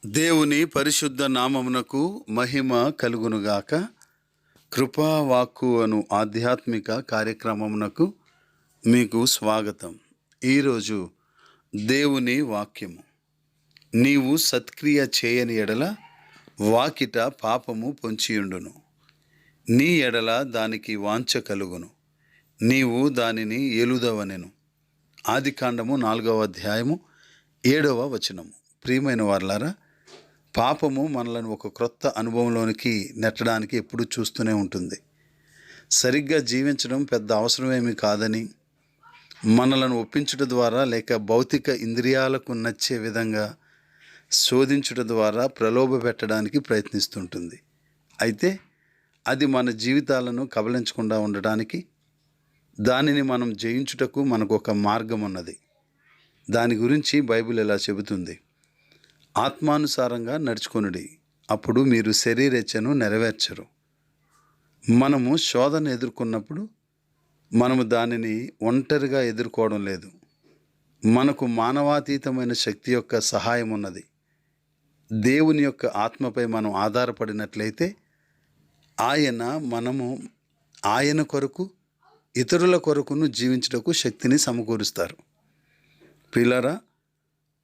దేవుని పరిశుద్ధ నామమునకు మహిమ కలుగునుగాక. కృపావాక్కు అను ఆధ్యాత్మిక కార్యక్రమమునకు మీకు స్వాగతం. ఈరోజు దేవుని వాక్యము. నీవు సత్క్రియ చేయని ఎడల వాకిట పాపము పొంచియుండును, నీ ఎడల దానికి వాంఛ కలుగును, నీవు దానిని ఎలుదవనెను. ఆదికాండము 4వ అధ్యాయము 7వ వచనము. ప్రియమైన వారలారా, పాపము మనలను ఒక క్రొత్త అనుభవంలోనికి నెట్టడానికి ఎప్పుడూ చూస్తూనే ఉంటుంది. సరిగ్గా జీవించడం పెద్ద అవసరమేమీ కాదని, మనలను ఒప్పించుట ద్వారా లేక భౌతిక ఇంద్రియాలకు నచ్చే విధంగా శోధించుట ద్వారా ప్రలోభ పెట్టడానికి ప్రయత్నిస్తుంటుంది. అయితే అది మన జీవితాలను కబళించకుండా ఉండడానికి, దానిని మనం జయించుటకు మనకు ఒక మార్గం ఉన్నది. దాని గురించి బైబిల్ ఇలా చెబుతుంది: ఆత్మానుసారంగా నడుచుకొనుడి, అప్పుడు మీరు శరీరేచ్ఛను నెరవేర్చరు. మనము శోధన ఎదుర్కొన్నప్పుడు మనము దానిని ఒంటరిగా ఎదుర్కోవడం లేదు. మనకు మానవాతీతమైన శక్తి యొక్క సహాయం ఉన్నది. దేవుని యొక్క ఆత్మపై మనం ఆధారపడినట్లయితే ఆయన కొరకు, ఇతరుల కొరకును జీవించుటకు శక్తిని సమకూరుస్తారు. ప్రియులారా,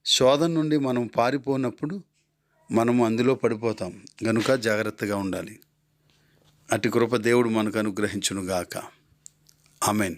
శోధన నుండి మనం పారిపోనప్పుడు మనము అందులో పడిపోతాం గనుక జాగ్రత్తగా ఉండాలి. అట్టి కృప దేవుడు మనకు అనుగ్రహించునుగాక. ఆమేన్.